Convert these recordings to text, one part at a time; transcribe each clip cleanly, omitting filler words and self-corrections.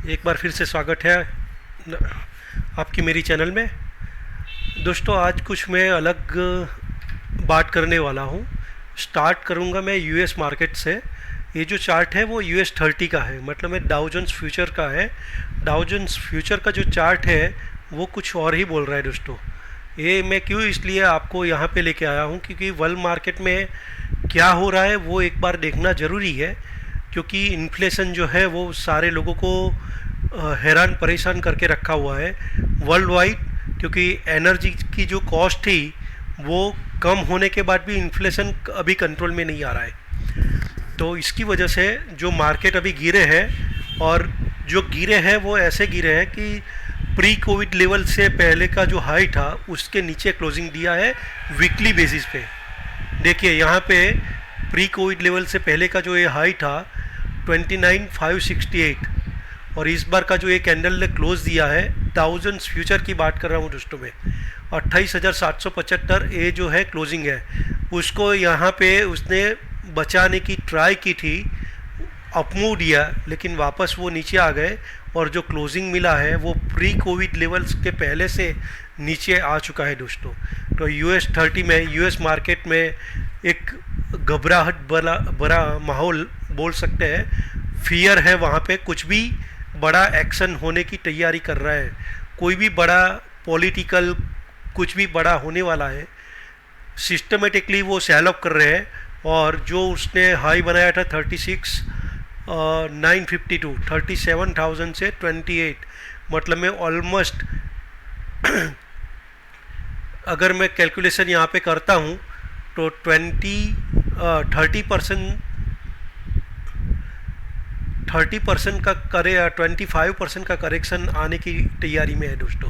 एक बार फिर से स्वागत है आपकी मेरी चैनल में। दोस्तों, आज कुछ मैं अलग बात करने वाला हूँ। स्टार्ट करूँगा मैं यूएस मार्केट से। ये जो चार्ट है वो यूएस 30 का है, मतलब मैं डाउ जोन्स फ्यूचर का है। डाउ जोन्स फ्यूचर का जो चार्ट है वो कुछ और ही बोल रहा है दोस्तों। ये मैं क्यों इसलिए आपको यहाँ पे लेके आया हूँ, क्योंकि वर्ल्ड मार्केट में क्या हो रहा है वो एक बार देखना ज़रूरी है। क्योंकि इन्फ्लेशन जो है वो सारे लोगों को हैरान परेशान करके रखा हुआ है वर्ल्ड वाइड। क्योंकि एनर्जी की जो कॉस्ट थी वो कम होने के बाद भी इन्फ्लेशन अभी कंट्रोल में नहीं आ रहा है। तो इसकी वजह से जो मार्केट अभी गिरे हैं, और जो गिरे हैं वो ऐसे गिरे हैं कि प्री कोविड लेवल से पहले का जो हाई था उसके नीचे क्लोजिंग दिया है वीकली बेसिस पे। देखिए यहाँ पे प्री कोविड लेवल से पहले का जो ये हाई था 29,568, और इस बार का जो ये कैंडल ने क्लोज दिया है थाउजेंड्स फ्यूचर की बात कर रहा हूँ दोस्तों में, 28,775 ये जो है क्लोजिंग है। उसको यहाँ पे उसने बचाने की ट्राई की थी, अपमूव दिया, लेकिन वापस वो नीचे आ गए और जो क्लोजिंग मिला है वो प्री कोविड लेवल्स के पहले से नीचे आ चुका है दोस्तों। तो यूएस 30 में, यूएस मार्केट में एक घबराहट बड़ा माहौल बोल सकते हैं। फियर है वहाँ पे, कुछ भी बड़ा एक्शन होने की तैयारी कर रहा है, कोई भी बड़ा पॉलिटिकल कुछ भी बड़ा होने वाला है। सिस्टमेटिकली वो सेल ऑफ कर रहे हैं। और जो उसने हाई बनाया था 36,952, 37,000 से 28, मतलब मैं ऑलमोस्ट अगर मैं कैलकुलेशन यहाँ पे करता हूँ तो 30% का करे, 25% का करेक्शन आने की तैयारी में है दोस्तों।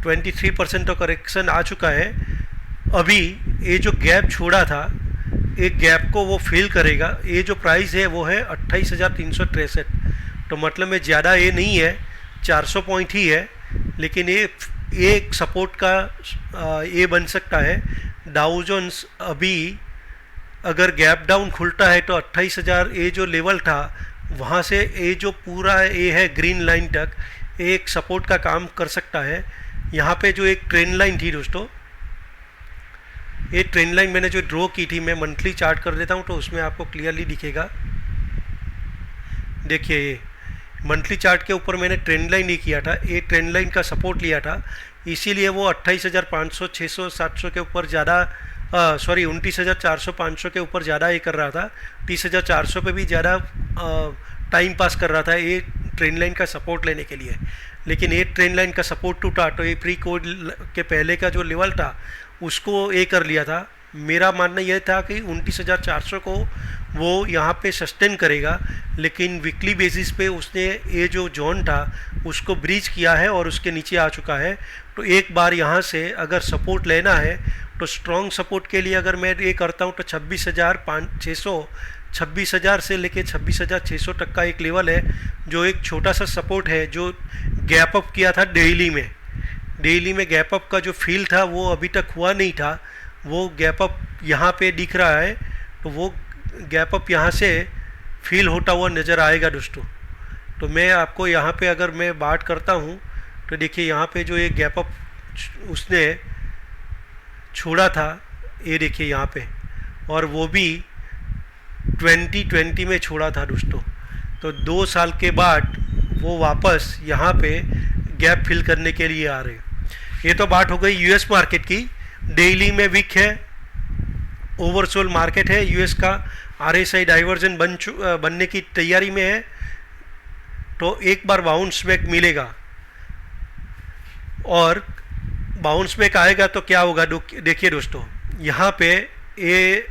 23% तो करेक्शन आ चुका है। अभी ये जो गैप छोड़ा था, एक गैप को वो फिल करेगा। ये जो प्राइस है वो है 28,363, तो मतलब में ज़्यादा ये नहीं है, 400 पॉइंट ही है, लेकिन ये एक सपोर्ट का ये बन सकता है। डाउ जोन्स अभी अगर गैप डाउन खुलता है तो 28,000 ये जो लेवल था वहाँ से ये जो पूरा ये है ग्रीन लाइन तक एक सपोर्ट का काम कर सकता है। यहाँ पे जो एक ट्रेंड लाइन थी दोस्तों, ये ट्रेंड लाइन मैंने जो ड्रॉ की थी, मैं मंथली चार्ट कर देता हूँ तो उसमें आपको क्लियरली दिखेगा। देखिए ये मंथली चार्ट के ऊपर मैंने ट्रेंड लाइन ही किया था, ये ट्रेंड लाइन का सपोर्ट लिया था, इसीलिए वो 28,500, 600, 700 के ऊपर ज़्यादा, सॉरी 29,400, 500 के ऊपर ज़्यादा ये कर रहा था। 30,400 पे भी ज़्यादा टाइम पास कर रहा था ये ट्रेंड लाइन का सपोर्ट लेने के लिए। लेकिन ये ट्रेंड लाइन का सपोर्ट टूटा तो ये प्री कोविड के पहले का जो लेवल था उसको ये कर लिया था। मेरा मानना यह था कि 29,400 को वो यहाँ पे सस्टेन करेगा, लेकिन वीकली बेसिस पे उसने ये जो जोन था उसको ब्रीच किया है और उसके नीचे आ चुका है। तो एक बार यहाँ से अगर सपोर्ट लेना है तो स्ट्रॉन्ग सपोर्ट के लिए अगर मैं ये करता हूँ तो 26,600, 26,000 से लेके 26,600 तक का एक लेवल है, जो एक छोटा सा सपोर्ट है जो गैप अप किया था डेली में। डेली में गैप अप का जो फील था वो अभी तक हुआ नहीं था, वो गैप अप यहाँ पे दिख रहा है, तो वो गैप अप यहाँ से फील होता हुआ नज़र आएगा दोस्तों। तो मैं आपको यहाँ पे अगर मैं बात करता हूँ तो देखिए यहाँ पे जो ये गैप अप उसने छोड़ा था, ये देखिए यहाँ पे, और वो भी 2020 में छोड़ा था दोस्तों। तो 2 साल के बाद वो वापस यहाँ पे गैप फिल करने के लिए आ रहे। ये तो बात हो गई यूएस मार्केट की। डेली में वीक है, ओवरसोल्ड मार्केट है यूएस का, आरएसआई डाइवर्जन बनने की तैयारी में है, तो एक बार बाउंस बैक मिलेगा। और बाउंस बैक आएगा तो क्या होगा देखिए दोस्तों, यहाँ पे ये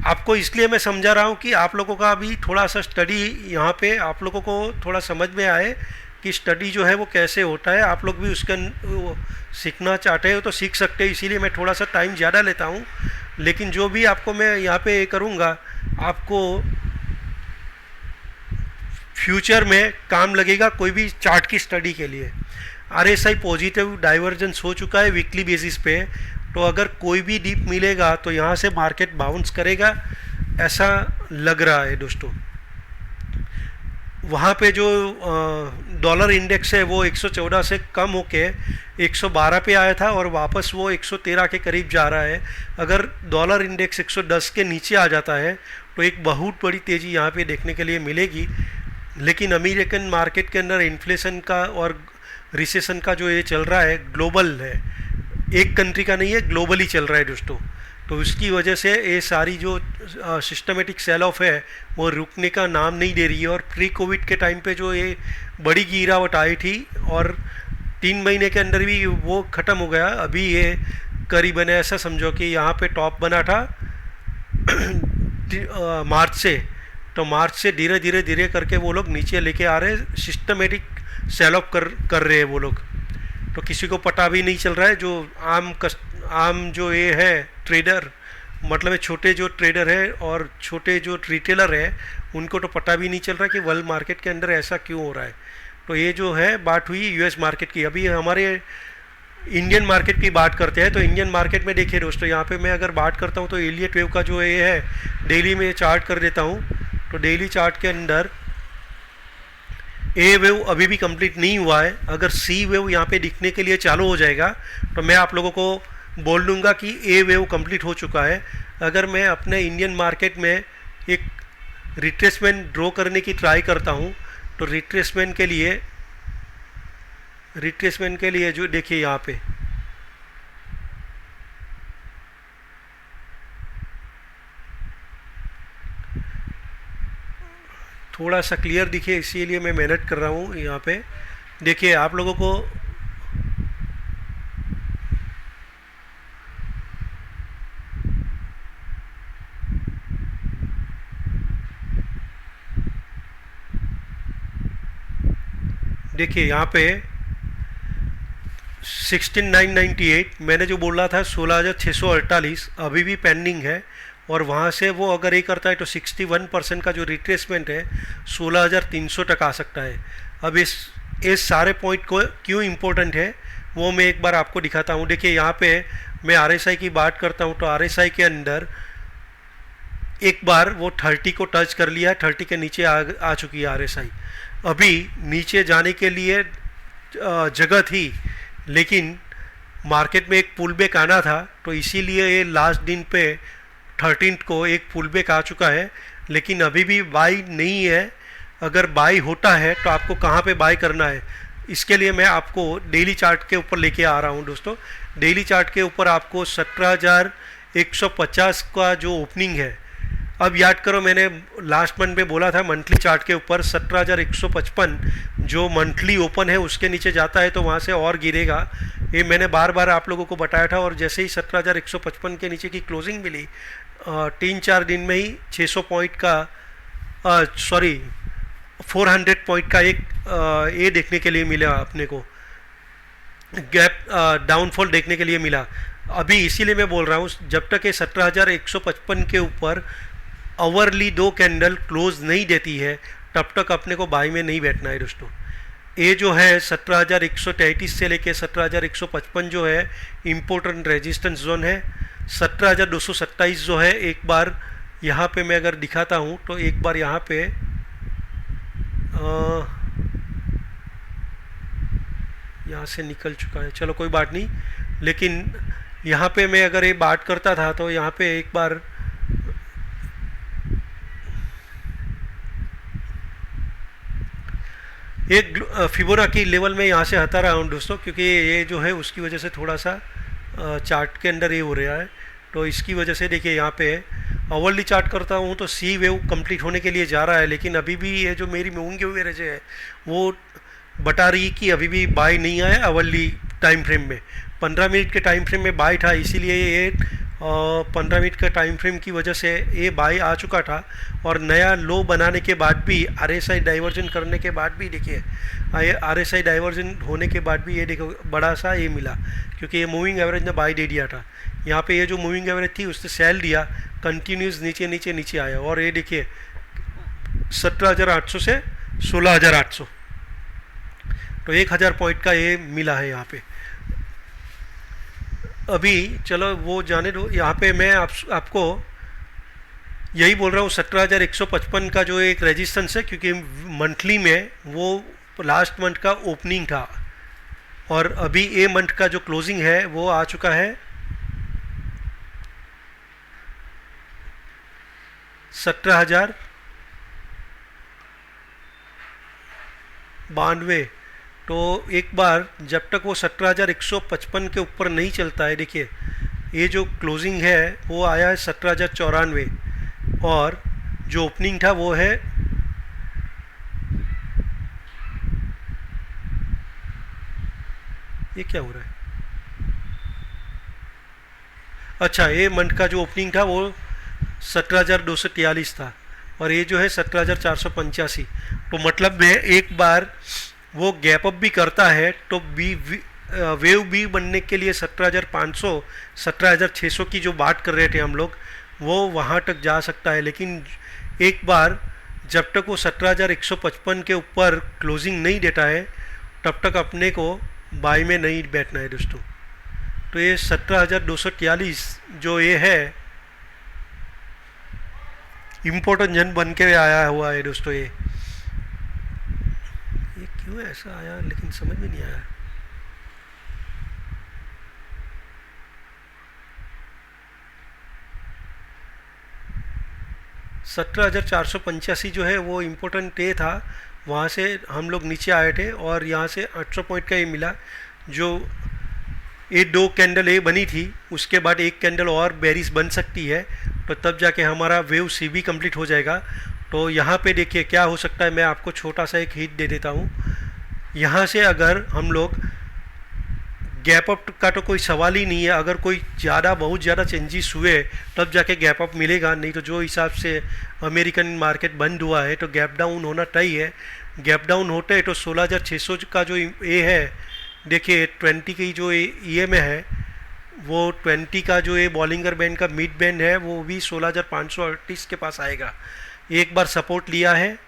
आपको इसलिए मैं समझा रहा हूँ कि आप लोगों का अभी थोड़ा सा स्टडी यहाँ पे आप लोगों को थोड़ा समझ में आए कि स्टडी जो है वो कैसे होता है। आप लोग भी उसका सीखना चाहते हो तो सीख सकते हैं, इसीलिए मैं थोड़ा सा टाइम ज़्यादा लेता हूँ। लेकिन जो भी आपको मैं यहाँ पे करूँगा आपको फ्यूचर में काम लगेगा, कोई भी चार्ट की स्टडी के लिए। आरएसआई पॉजिटिव डाइवर्जेंस हो चुका है वीकली बेसिस पे, तो अगर कोई भी डीप मिलेगा तो यहाँ से मार्केट बाउंस करेगा, ऐसा लग रहा है दोस्तों। वहाँ पे जो डॉलर इंडेक्स है वो 114 से कम होके 112 पे आया था और वापस वो 113 के करीब जा रहा है। अगर डॉलर इंडेक्स 110 के नीचे आ जाता है तो एक बहुत बड़ी तेज़ी यहाँ पे देखने के लिए मिलेगी। लेकिन अमेरिकन मार्केट के अंदर इन्फ्लेशन का और रिसेशन का जो ये चल रहा है ग्लोबल है, एक कंट्री का नहीं है, ग्लोबली चल रहा है दोस्तों। तो उसकी वजह से ये सारी जो सिस्टमेटिक सेल ऑफ है वो रुकने का नाम नहीं दे रही है। और प्री कोविड के टाइम पे जो ये बड़ी गिरावट आई थी और 3 महीने के अंदर भी वो ख़त्म हो गया। अभी ये करीबन ऐसा समझो कि यहाँ पे टॉप बना था मार्च से, तो मार्च से धीरे धीरे धीरे करके वो लोग नीचे लेके आ रहे हैं, सिस्टमेटिक सेल ऑफ कर रहे हैं वो लोग। तो किसी को पता भी नहीं चल रहा है, जो आम जो ये है ट्रेडर, मतलब छोटे जो ट्रेडर है और छोटे जो रिटेलर है, उनको तो पता भी नहीं चल रहा कि वर्ल्ड मार्केट के अंदर ऐसा क्यों हो रहा है। तो ये जो है बात हुई यूएस मार्केट की। अभी हमारे इंडियन मार्केट की बात करते हैं। तो इंडियन मार्केट में देखिए दोस्तों, यहाँ पे मैं अगर बात करता हूँ तो एलियट वेव का जो ये है डेली में चार्ट कर देता हूँ। तो डेली चार्ट के अंदर ए वेव अभी भी कंप्लीट नहीं हुआ है। अगर सी वेव यहाँ पे दिखने के लिए चालू हो जाएगा तो मैं आप लोगों को बोल दूंगा कि ए वेव कंप्लीट हो चुका है। अगर मैं अपने इंडियन मार्केट में एक रिट्रेसमेंट ड्रॉ करने की ट्राई करता हूँ तो रिट्रेसमेंट के लिए जो देखिए यहाँ पे थोड़ा सा क्लियर दिखे, इसीलिए मैं मेहनत कर रहा हूँ। यहाँ पे देखिए आप लोगों को देखिए यहाँ पे 16,998 मैंने जो बोला था 16,648 अभी भी पेंडिंग है। और वहाँ से वो अगर ये करता है तो 61% का जो रिट्रेसमेंट है 16,300 तक आ सकता है। अब इस सारे पॉइंट को क्यों इम्पोर्टेंट है वो मैं एक बार आपको दिखाता हूँ। देखिए यहाँ पे मैं आरएसआई की बात करता हूँ तो आरएसआई के अंदर एक बार वो 30 को टच कर लिया है, 30 के नीचे आ चुकी है आरएसआई। अभी नीचे जाने के लिए जगह थी, लेकिन मार्केट में एक पुल बैक आना था, तो इसीलिए ये लास्ट दिन पे 13 को एक पुल बैक आ चुका है। लेकिन अभी भी बाई नहीं है। अगर बाई होता है तो आपको कहाँ पे बाई करना है, इसके लिए मैं आपको डेली चार्ट के ऊपर लेके आ रहा हूँ दोस्तों। डेली चार्ट के ऊपर आपको 17,150 का जो ओपनिंग है, अब याद करो मैंने लास्ट मंथ में बोला था मंथली चार्ट के ऊपर 17,155 जो मंथली ओपन है उसके नीचे जाता है तो वहाँ से और गिरेगा। ये मैंने बार बार आप लोगों को बताया था। और जैसे ही 17,155 के नीचे की क्लोजिंग मिली 3-4 दिन में ही 600 पॉइंट का 400 पॉइंट का एक ये देखने के लिए मिला, अपने को गैप डाउनफॉल देखने के लिए मिला। अभी इसीलिए मैं बोल रहा हूँ जब तक ये 17,155 के ऊपर आवरली 2 कैंडल क्लोज नहीं देती है तब तक अपने को बाई में नहीं बैठना है दोस्तों। ये जो है 17,133 से लेके 17,155 जो है इम्पोर्टेंट रेजिस्टेंस जोन है। 17,227 जो है, एक बार यहाँ पे मैं अगर दिखाता हूँ तो एक बार यहाँ पे यहाँ से निकल चुका है, चलो कोई बात नहीं। लेकिन यहाँ पे मैं अगर ये बात करता था तो यहाँ पे एक बार एक फिबोनाची लेवल में यहाँ से हटा रहा हूँ दोस्तों, क्योंकि ये जो है उसकी वजह से थोड़ा सा चार्ट के अंदर ये हो रहा है। तो इसकी वजह से देखिए यहाँ पे आवरली चार्ट करता हूँ तो सी वेव कंप्लीट होने के लिए जा रहा है, लेकिन अभी भी ये जो मेरी मूविंग एवरेज है वो बता रही कि अभी भी बाय नहीं आया। आवरली टाइम फ्रेम में 15 मिनट के टाइम फ्रेम में बाय था, इसीलिए ये 15 मिनट का टाइम फ्रेम की वजह से ये बाय आ चुका था। और नया लो बनाने के बाद भी आरएसआई डाइवर्जन करने के बाद भी देखिए आरएसआई डाइवर्जन होने के बाद भी ये देखो बड़ा सा ये मिला, क्योंकि ये मूविंग एवरेज ने बाय दे दिया था। यहाँ पे ये जो मूविंग एवरेज थी उसने सेल दिया, कंटिन्यूस नीचे नीचे नीचे आया और ये देखिए 17,800 से 16,800, तो 1,000 पॉइंट का ये मिला है यहाँ पे। अभी चलो वो जाने दो। यहाँ पे मैं आपको यही बोल रहा हूँ 17,155 का जो एक रेजिस्टेंस है, क्योंकि मंथली में वो लास्ट मंथ का ओपनिंग था और अभी ए मंथ का जो क्लोजिंग है वो आ चुका है 17,092। तो एक बार जब तक वो 17,155 के ऊपर नहीं चलता है, देखिए ये जो क्लोजिंग है वो आया है 17,094 और जो ओपनिंग था वो है ये क्या हो रहा है, अच्छा ये मंथ का जो ओपनिंग था वो 17,243 था और ये जो है 17,485। तो मतलब में एक बार वो गैप अप भी करता है तो वेव बी बनने के लिए 17,500 17,600 की जो बात कर रहे थे हम लोग वो वहाँ तक जा सकता है। लेकिन एक बार जब तक वो 17,155 के ऊपर क्लोजिंग नहीं देता है तब तक अपने को बाई में नहीं बैठना है दोस्तों। तो ये 17,243 जो ये है इम्पोर्टेंट जन बन के आया हुआ है दोस्तों। ये क्यों ऐसा आया लेकिन समझ में नहीं आया। सत्रह हज़ार 485 जो है वो इम्पोर्टेंट ये था, वहाँ से हम लोग नीचे आए थे और यहाँ से 800 पॉइंट का ये मिला। जो ये दो कैंडल ए बनी थी उसके बाद एक कैंडल और बेरिस बन सकती है तो तब जाके हमारा वेव सी भी कंप्लीट हो जाएगा। तो यहाँ पे देखिए क्या हो सकता है, मैं आपको छोटा सा एक हिंट दे देता हूँ। यहाँ से अगर हम लोग गैप अप का तो कोई सवाल ही नहीं है, अगर कोई बहुत ज़्यादा चेंजेस हुए तब जाके गैप अप मिलेगा, नहीं तो जो हिसाब से अमेरिकन मार्केट बंद हुआ है तो गैप डाउन होना तय है। गैप डाउन होते है तो 16,600 का जो ए है, देखिए 20 की जो ई में है वो 20 का जो ये बॉलिंगर बैंड का मिड बैंड है वो भी 16,538 के पास आएगा। एक बार सपोर्ट लिया है,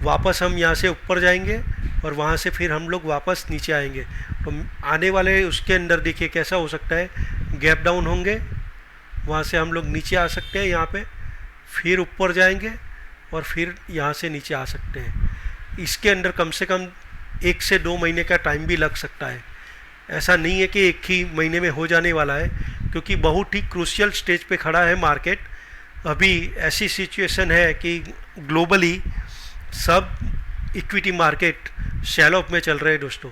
वापस हम यहाँ से ऊपर जाएंगे और वहाँ से फिर हम लोग वापस नीचे आएंगे। तो आने वाले उसके अंदर देखिए कैसा हो सकता है, गैप डाउन होंगे, वहाँ से हम लोग नीचे आ सकते हैं यहाँ पे, फिर ऊपर जाएंगे और फिर यहाँ से नीचे आ सकते हैं। इसके अंदर कम से कम 1 से 2 महीने का टाइम भी लग सकता है। ऐसा नहीं है कि एक ही महीने में हो जाने वाला है, क्योंकि बहुत ही क्रूशियल स्टेज पे खड़ा है मार्केट। अभी ऐसी सिचुएशन है कि ग्लोबली सब इक्विटी मार्केट शैल ऑफ में चल रहे हैं दोस्तों।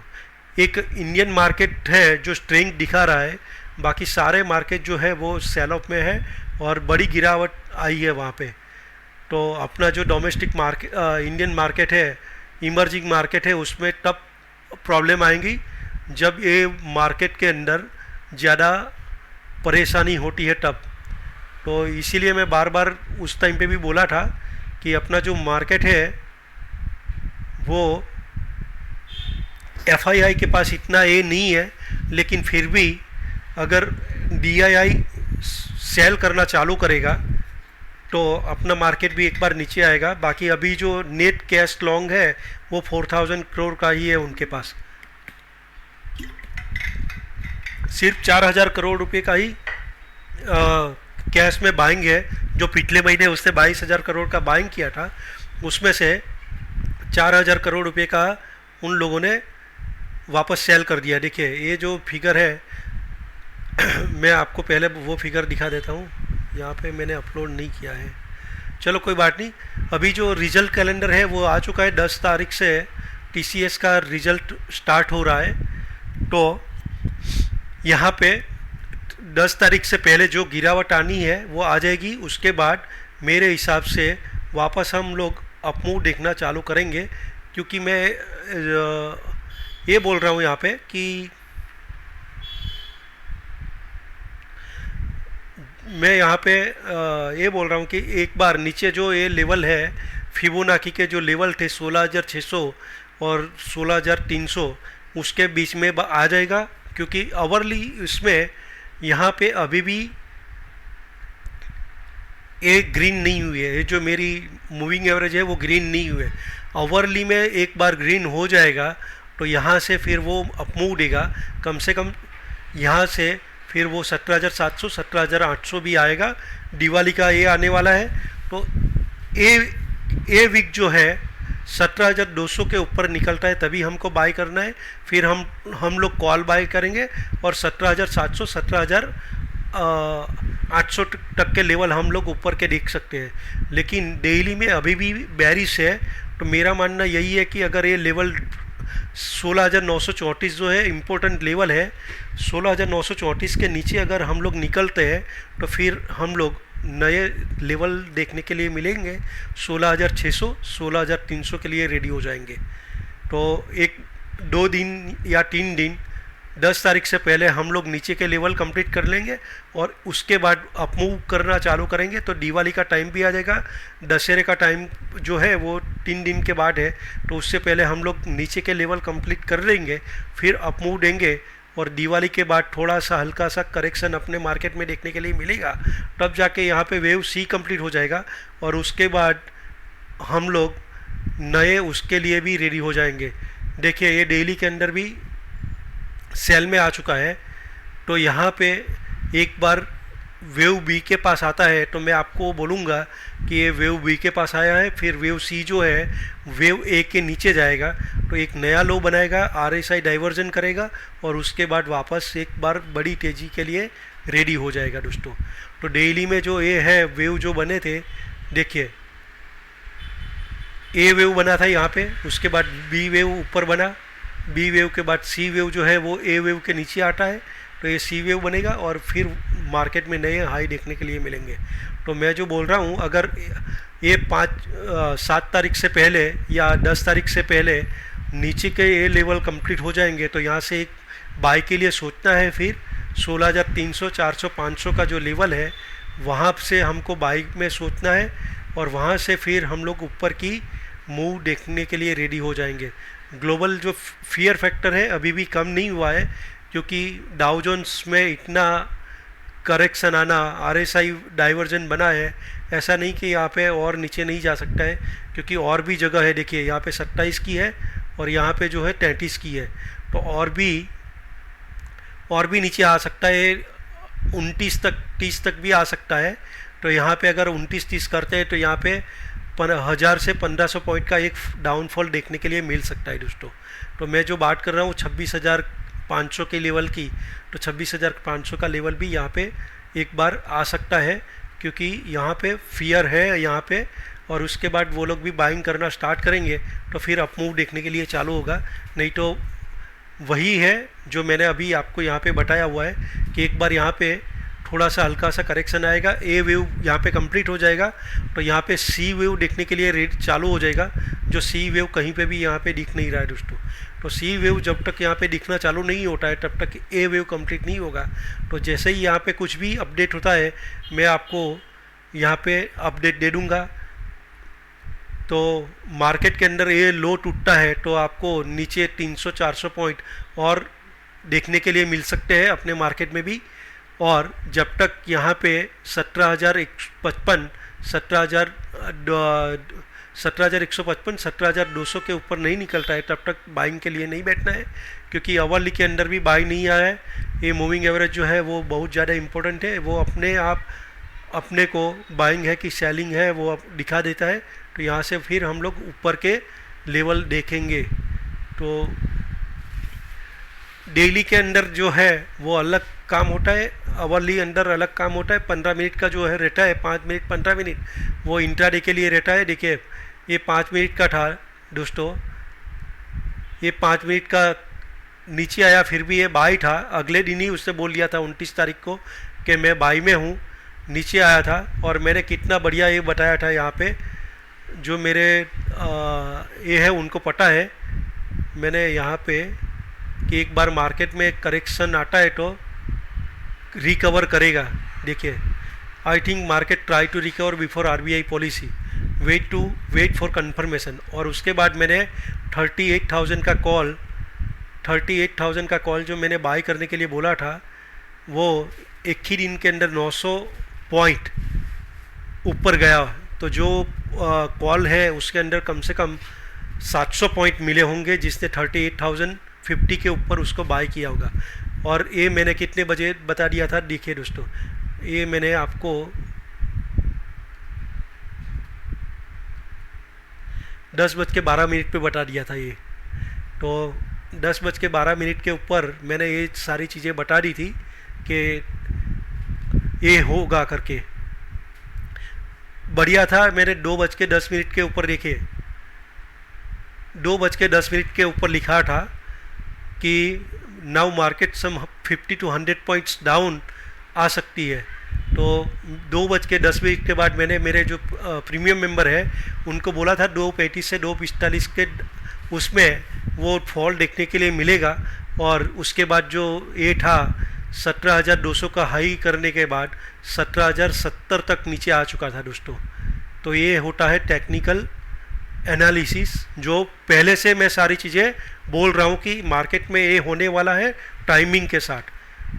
एक इंडियन मार्केट है जो स्ट्रेंथ दिखा रहा है, बाकी सारे मार्केट जो है वो सेल ऑफ में है और बड़ी गिरावट आई है वहाँ पे। तो अपना जो डोमेस्टिक मार्केट इंडियन मार्केट है, इमर्जिंग मार्केट है, उसमें तब प्रॉब्लम आएंगी जब ये मार्केट के अंदर ज़्यादा परेशानी होती है तब। तो इसीलिए मैं बार बार उस टाइम पे भी बोला था कि अपना जो मार्केट है वो एफआईआई के पास इतना ये नहीं है, लेकिन फिर भी अगर डीआईआई सेल करना चालू करेगा तो अपना मार्केट भी एक बार नीचे आएगा। बाकी अभी जो नेट कैश लॉन्ग है वो 4,000 करोड़ का ही है उनके पास, सिर्फ 4,000 करोड़ रुपए का ही कैश में बाइंग है। जो पिछले महीने उसने 22,000 करोड़ का बाइंग किया था, उसमें से 4,000 करोड़ रुपए का उन लोगों ने वापस सेल कर दिया। देखिए ये जो फिगर है मैं आपको पहले वो फिगर दिखा देता हूँ, यहाँ पे मैंने अपलोड नहीं किया है, चलो कोई बात नहीं। अभी जो रिजल्ट कैलेंडर है वो आ चुका है, 10 तारीख से टीसीएस का रिजल्ट स्टार्ट हो रहा है। तो यहाँ पे 10 तारीख से पहले जो गिरावट आनी है वो आ जाएगी। उसके बाद मेरे हिसाब से वापस हम लोग अपमूव देखना चालू करेंगे, क्योंकि मैं ये बोल रहा हूँ यहाँ पे कि मैं यहाँ पे ये बोल रहा हूँ कि एक बार नीचे जो ये लेवल है फिबोनाची के जो लेवल थे 16,600 और 16,300 उसके बीच में आ जाएगा, क्योंकि आवरली इसमें यहाँ पे अभी भी एक ग्रीन नहीं हुई है। ये जो मेरी मूविंग एवरेज है वो ग्रीन नहीं हुई है। आवरली में एक बार ग्रीन हो जाएगा तो यहाँ से फिर वो अपमूव देगा, कम से कम यहाँ से फिर वो 17,700 17,800 भी आएगा। दिवाली का ये आने वाला है तो ए ए वीक जो है 17,200 के ऊपर निकलता है तभी हमको बाय करना है, फिर हम लोग कॉल बाय करेंगे और 17,700 17,800 तक के लेवल हम लोग ऊपर के देख सकते हैं। लेकिन डेली में अभी भी बेरिश है, तो मेरा मानना यही है कि अगर ये लेवल 16,934 जो है इम्पोर्टेंट लेवल है, 16,934 के नीचे अगर हम लोग निकलते हैं तो फिर हम लोग नए लेवल देखने के लिए मिलेंगे। 16,600 16,300 के लिए रेडी हो जाएंगे। तो 1-2 दिन या 3 दिन 10 तारीख से पहले हम लोग नीचे के लेवल कंप्लीट कर लेंगे और उसके बाद अप मूव करना चालू करेंगे। तो दिवाली का टाइम भी आ जाएगा, दशहरे का टाइम जो है वो 3 दिन के बाद है, तो उससे पहले हम लोग नीचे के लेवल कंप्लीट कर लेंगे, फिर अप मूव देंगे और दिवाली के बाद थोड़ा सा हल्का सा करेक्शन अपने मार्केट में देखने के लिए मिलेगा। तब जाके यहाँ पे वेव सी कंप्लीट हो जाएगा और उसके बाद हम लोग नए उसके लिए भी रेडी हो जाएंगे। देखिए ये डेली के अंदर भी सेल में आ चुका है, तो यहाँ पे एक बार वेव बी के पास आता है तो मैं आपको बोलूँगा कि ये वेव बी के पास आया है, फिर वेव सी जो है वेव ए के नीचे जाएगा तो एक नया लो बनाएगा, आरएसआई डाइवर्जन करेगा और उसके बाद वापस एक बार बड़ी तेज़ी के लिए रेडी हो जाएगा दोस्तों। तो डेली में जो ये है वेव जो बने थे, देखिए ए वेव बना था यहाँ पे, उसके बाद बी वेव ऊपर बना, बी वेव के बाद सी वेव जो है वो ए वेव के नीचे आता है, तो ये सी वेव बनेगा और फिर मार्केट में नए हाई देखने के लिए मिलेंगे। तो मैं जो बोल रहा हूँ, अगर ये 7 तारीख से पहले या 10 तारीख से पहले नीचे के ये लेवल कंप्लीट हो जाएंगे तो यहाँ से एक बाय के लिए सोचना है। फिर 16,300 400 500 का जो लेवल है वहाँ से हमको बाई में सोचना है और वहाँ से फिर हम लोग ऊपर की मूव देखने के लिए रेडी हो जाएंगे। ग्लोबल जो फियर फैक्टर है अभी भी कम नहीं हुआ है, क्योंकि डाउ जोन्स में इतना करेक्शन आना, आरएसआई डाइवर्जन बना है, ऐसा नहीं कि यहाँ पे और नीचे नहीं जा सकता है, क्योंकि और भी जगह है। देखिए यहाँ पे 27 की है और यहाँ पे जो है 33 की है, तो और भी नीचे आ सकता है, 29 तक 30 तक भी आ सकता है। तो यहाँ पे अगर 29-30 करते हैं तो यहाँ पे 1000 से 1500 पॉइंट का एक डाउनफॉल देखने के लिए मिल सकता है दोस्तों। तो मैं जो बात कर रहा हूँ 26,500 के लेवल की, तो 26,500 का लेवल भी यहाँ पे एक बार आ सकता है, क्योंकि यहाँ पे फियर है यहाँ पे, और उसके बाद वो लोग भी बाइंग करना स्टार्ट करेंगे तो फिर अप मूव देखने के लिए चालू होगा। नहीं तो वही है जो मैंने अभी आपको यहाँ पे बताया हुआ है कि एक बार यहाँ पे थोड़ा सा हल्का सा करेक्शन आएगा, ए वेव यहाँ पे कंप्लीट हो जाएगा तो यहाँ पे सी वेव देखने के लिए रेट चालू हो जाएगा, जो सी वेव कहीं पे भी यहाँ पे दिख नहीं रहा है दोस्तों। तो सी वेव जब तक यहाँ पे दिखना चालू नहीं होता है तब तक ए वेव कंप्लीट नहीं होगा। तो जैसे ही यहाँ पे कुछ भी अपडेट होता है मैं आपको यहाँ पे अपडेट दे दूँगा। तो मार्केट के अंदर ये लो टूटता है तो आपको नीचे 300-400 पॉइंट और देखने के लिए मिल सकते हैं अपने मार्केट में भी। और जब तक यहाँ पे 17,155 17,200 के ऊपर नहीं निकलता है तब तक बाइंग के लिए नहीं बैठना है, क्योंकि अवरली के अंदर भी बाई नहीं आया है। ये मूविंग एवरेज जो है वो बहुत ज़्यादा इम्पोर्टेंट है, वो अपने आप अपने को बाइंग है कि सेलिंग है वो दिखा देता है। तो यहाँ से फिर हम लोग ऊपर के लेवल देखेंगे। तो डेली के अंदर जो है वो अलग काम होता है, अवरली अंदर अलग काम होता है। 15 मिनट का जो है रहता है, 5 मिनट 15 मिनट वो इंट्राडे के लिए रहता है। देखिए ये 5 मिनट का था दोस्तों, ये 5 मिनट का नीचे आया फिर भी ये बाई था। अगले दिन ही उसने बोल दिया था 29 तारीख को कि मैं बाई में हूँ, नीचे आया था। और मैंने कितना बढ़िया ये बताया था, यहाँ पे जो मेरे ये है उनको पता है मैंने यहाँ पे कि एक बार मार्केट में करेक्शन आता है तो रिकवर करेगा। देखिए I think market try to recover before RBI policy, wait for confirmation. और उसके बाद मैंने 38,000 का कॉल जो मैंने बाई करने के लिए बोला था वो एक ही दिन के अंदर 900 पॉइंट ऊपर गया। तो जो कॉल है उसके अंदर कम से कम 700 पॉइंट मिले होंगे जिसने 38,050 के ऊपर उसको बाय किया होगा। और ये मैंने कितने बजे बता दिया था, देखिए दोस्तों ये मैंने आपको 10:12 पे बता दिया था ये। तो 10:12 के ऊपर मैंने ये सारी चीज़ें बता दी थी कि ये होगा करके। बढ़िया था। मैंने 2:10 के ऊपर देखे, 2:10 के ऊपर लिखा था कि now market some 50 to 100 points down आ सकती है। तो 2:10 के बाद मैंने मेरे जो प्रीमियम मेंबर है उनको बोला था 2:35 से 2:45 के उसमें वो फॉल देखने के लिए मिलेगा। और उसके बाद जो ये था 17,200 का हाई करने के बाद 17,070 तक नीचे आ चुका था दोस्तों। तो ये होता है टेक्निकल एनालिसिस, जो पहले से मैं सारी चीज़ें बोल रहा हूँ कि मार्केट में ये होने वाला है टाइमिंग के साथ।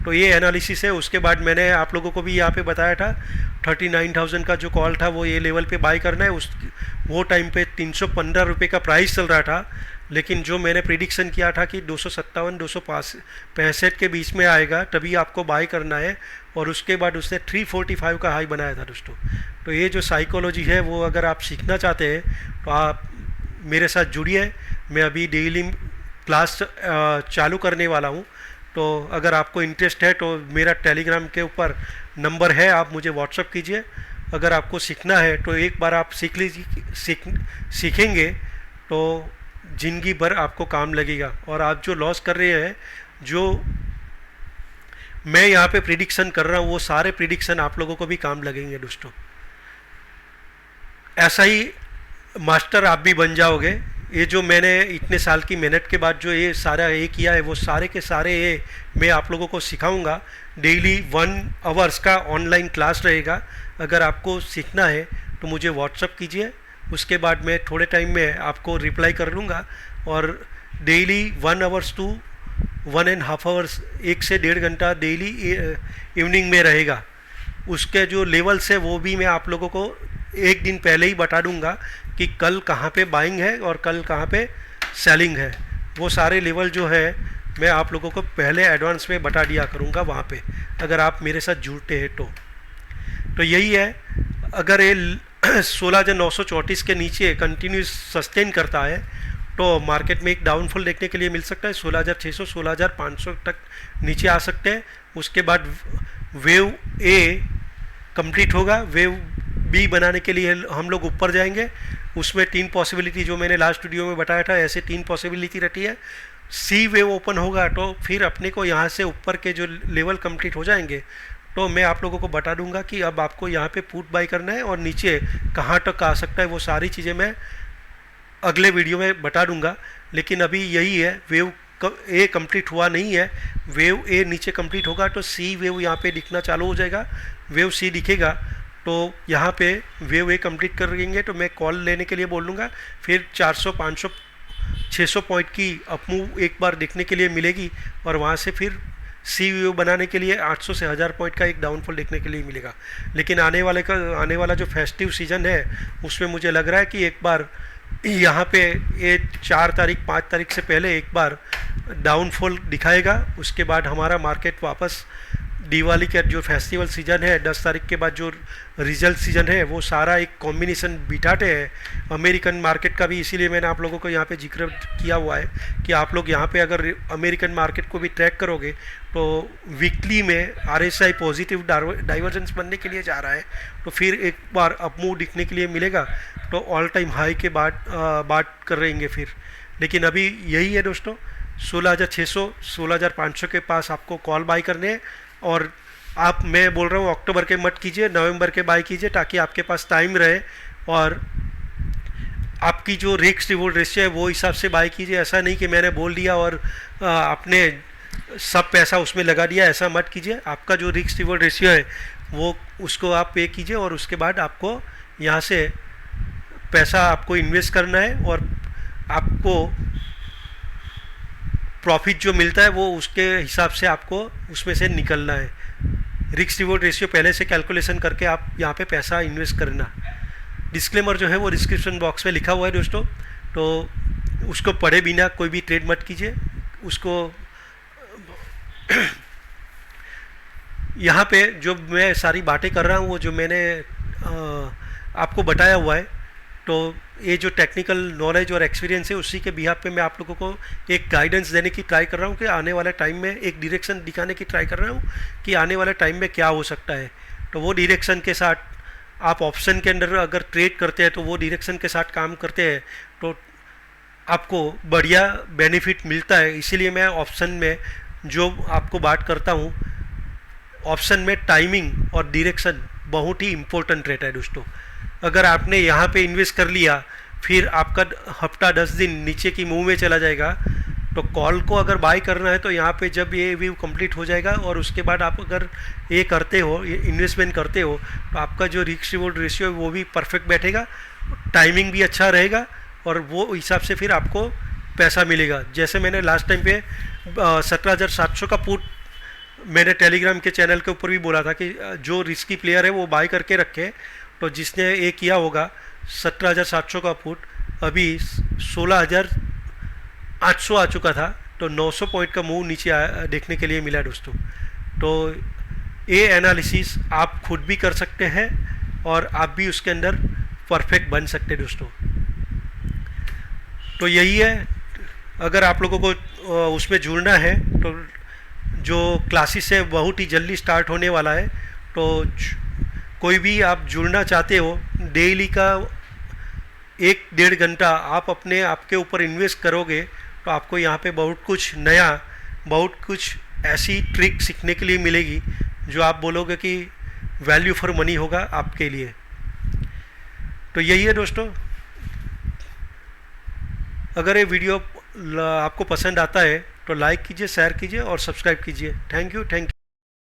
तो ये एनालिसिस है। उसके बाद मैंने आप लोगों को भी यहाँ पे बताया था 39,000 का जो कॉल था वो ये लेवल पे बाय करना है। उस वो टाइम पे 315 रुपये का प्राइस चल रहा था, लेकिन जो मैंने प्रिडिक्शन किया था कि 257 265 के बीच में आएगा तभी आपको बाय करना है। और उसके बाद उसने 345 का हाई बनाया था दोस्तों। तो ये जो साइकोलॉजी है वो अगर आप सीखना चाहते हैं तो आप मेरे साथ जुड़िए। मैं अभी डेली क्लास चालू करने वाला हूँ। तो अगर आपको इंटरेस्ट है तो मेरा टेलीग्राम के ऊपर नंबर है, आप मुझे व्हाट्सअप कीजिए। अगर आपको सीखना है तो एक बार आप सीखेंगे तो ज़िंदगी भर आपको काम लगेगा। और आप जो लॉस कर रहे हैं, जो मैं यहाँ पे प्रिडिक्शन कर रहा हूँ, वो सारे प्रिडिक्शन आप लोगों को भी काम लगेंगे दोस्तों। ऐसा ही मास्टर आप भी बन जाओगे। ये जो मैंने इतने साल की मेहनत के बाद जो ये सारा ये किया है वो सारे के सारे ये मैं आप लोगों को सिखाऊंगा। डेली 1 आवर्स का ऑनलाइन क्लास रहेगा। अगर आपको सीखना है तो मुझे व्हाट्सअप कीजिए, उसके बाद मैं थोड़े टाइम में आपको रिप्लाई कर लूँगा। और डेली 1 आवर्स टू 1.5 आवर्स, 1 से 1.5 घंटा डेली इवनिंग में रहेगा। उसके जो लेवल्स है वो भी मैं आप लोगों को एक दिन पहले ही बता दूंगा कि कल कहाँ पे बाइंग है और कल कहाँ पे सेलिंग है। वो सारे लेवल जो है मैं आप लोगों को पहले एडवांस में बता दिया करूँगा वहाँ पे, अगर आप मेरे साथ जुड़ते हैं तो यही है। अगर ये 16,934 के नीचे कंटिन्यूस सस्टेन करता है तो मार्केट में एक डाउनफॉल देखने के लिए मिल सकता है। 16,600 16,500 तक नीचे आ सकते हैं। उसके बाद वेव ए कंप्लीट होगा, वेव बी बनाने के लिए हम लोग ऊपर जाएंगे। उसमें 3 पॉसिबिलिटी जो मैंने लास्ट वीडियो में बताया था, ऐसे 3 पॉसिबिलिटी रहती है। सी वेव ओपन होगा तो फिर अपने को यहाँ से ऊपर के जो लेवल कंप्लीट हो जाएंगे तो मैं आप लोगों को बता दूंगा कि अब आपको यहाँ पे पुट बाय करना है और नीचे कहाँ तक आ सकता है। वो सारी चीज़ें मैं अगले वीडियो में बता दूंगा। लेकिन अभी यही है, वेव ए कंप्लीट हुआ नहीं है। वेव ए नीचे कंप्लीट होगा तो सी वेव यहाँ पे दिखना चालू हो जाएगा। वेव सी दिखेगा तो यहाँ पे वेव ए कंप्लीट कर देंगे तो मैं कॉल लेने के लिए बोल दूँगा। फिर 400 500 600 पॉइंट की अपमूव एक बार देखने के लिए मिलेगी और वहाँ से फिर सी वेव बनाने के लिए 800 से 1000 पॉइंट का एक डाउनफॉल देखने के लिए मिलेगा। लेकिन आने वाला जो फेस्टिव सीज़न है उसमें मुझे लग रहा है कि एक बार यहाँ पे ये 4 तारीख 5 तारीख से पहले एक बार डाउनफॉल दिखाएगा। उसके बाद हमारा मार्केट वापस दिवाली का जो फेस्टिवल सीज़न है 10 तारीख के बाद जो रिजल्ट सीज़न है वो सारा एक कॉम्बिनेशन बिठाते हैं अमेरिकन मार्केट का भी। इसीलिए मैंने आप लोगों को यहाँ पे जिक्र किया हुआ है कि आप लोग यहाँ पे अगर अमेरिकन मार्केट को भी ट्रैक करोगे तो वीकली में RSI पॉजिटिव डाइवर्जेंस बनने के लिए जा रहा है। तो फिर एक बार अपमूव दिखने के लिए मिलेगा तो ऑल टाइम हाई के बाद बात कर रहेंगे फिर। लेकिन अभी यही है दोस्तों, 16,600 16,500 के पास आपको कॉल बाई करने हैं। और आप, मैं बोल रहा हूँ अक्टूबर के मत कीजिए, नवंबर के बाई कीजिए ताकि आपके पास टाइम रहे और आपकी जो रिस्क रिवॉर्ड रेशियो है वो हिसाब से बाई कीजिए। ऐसा नहीं कि मैंने बोल दिया और आपने सब पैसा उसमें लगा दिया, ऐसा मत कीजिए। आपका जो रिस्क रिवॉर्ड रेशियो है वो उसको आप पे कीजिए और उसके बाद आपको यहाँ से पैसा आपको इन्वेस्ट करना है और आपको प्रॉफिट जो मिलता है वो उसके हिसाब से आपको उसमें से निकलना है। रिस्क रिवॉर्ड रेशियो पहले से कैलकुलेशन करके आप यहाँ पे पैसा इन्वेस्ट करना। डिस्क्लेमर जो है वो डिस्क्रिप्शन बॉक्स में लिखा हुआ है दोस्तों, तो उसको पढ़े बिना कोई भी ट्रेड मत कीजिए। उसको यहाँ पे जो मैं सारी बातें कर रहा हूँ वो जो मैंने आपको बताया हुआ है तो ये जो टेक्निकल नॉलेज और एक्सपीरियंस है उसी के बिहाफ पे मैं आप लोगों को एक गाइडेंस देने की ट्राई कर रहा हूँ कि आने वाले टाइम में एक डायरेक्शन दिखाने की ट्राई कर रहा हूँ कि आने वाले टाइम में क्या हो सकता है। तो वो डायरेक्शन के साथ आप ऑप्शन के अंदर अगर ट्रेड करते हैं तो वो डायरेक्शन के साथ काम करते हैं तो आपको बढ़िया बेनिफिट मिलता है। इसीलिए मैं ऑप्शन में जो आपको बात करता हूँ, ऑप्शन में टाइमिंग और डायरेक्शन बहुत ही इम्पोर्टेंट रहता है दोस्तों। अगर आपने यहाँ पे इन्वेस्ट कर लिया फिर आपका हफ्ता 10 दिन नीचे की मुंह में चला जाएगा, तो कॉल को अगर बाय करना है तो यहाँ पे जब ये व्यू कंप्लीट हो जाएगा और उसके बाद आप अगर ये करते हो, ये इन्वेस्टमेंट करते हो, तो आपका जो रिस्क रिवॉर्ड रेशियो है वो भी परफेक्ट बैठेगा, टाइमिंग भी अच्छा रहेगा और वो हिसाब से फिर आपको पैसा मिलेगा। जैसे मैंने लास्ट टाइम पे 17,700 का पुट मैंने टेलीग्राम के चैनल के ऊपर भी बोला था कि जो रिस्की प्लेयर है वो बाय करके रखे। तो जिसने ये किया होगा 17,700 का पुट अभी 16,800 आ चुका था, तो 900 पॉइंट का मूव नीचे देखने के लिए मिला दोस्तों। तो ये एनालिसिस आप खुद भी कर सकते हैं और आप भी उसके अंदर परफेक्ट बन सकते हैं दोस्तों। तो यही है, अगर आप लोगों को उसमें जुड़ना है तो जो क्लासेस है बहुत ही जल्दी स्टार्ट होने वाला है। तो कोई भी आप जुड़ना चाहते हो, डेली का 1-1.5 घंटा आप अपने आपके ऊपर इन्वेस्ट करोगे तो आपको यहाँ पे बहुत कुछ नया, बहुत कुछ ऐसी ट्रिक सीखने के लिए मिलेगी जो आप बोलोगे कि वैल्यू फॉर मनी होगा आपके लिए। तो यही है दोस्तों, अगर ये वीडियो आपको पसंद आता है तो लाइक कीजिए, शेयर कीजिए और सब्सक्राइब कीजिए। Thank you.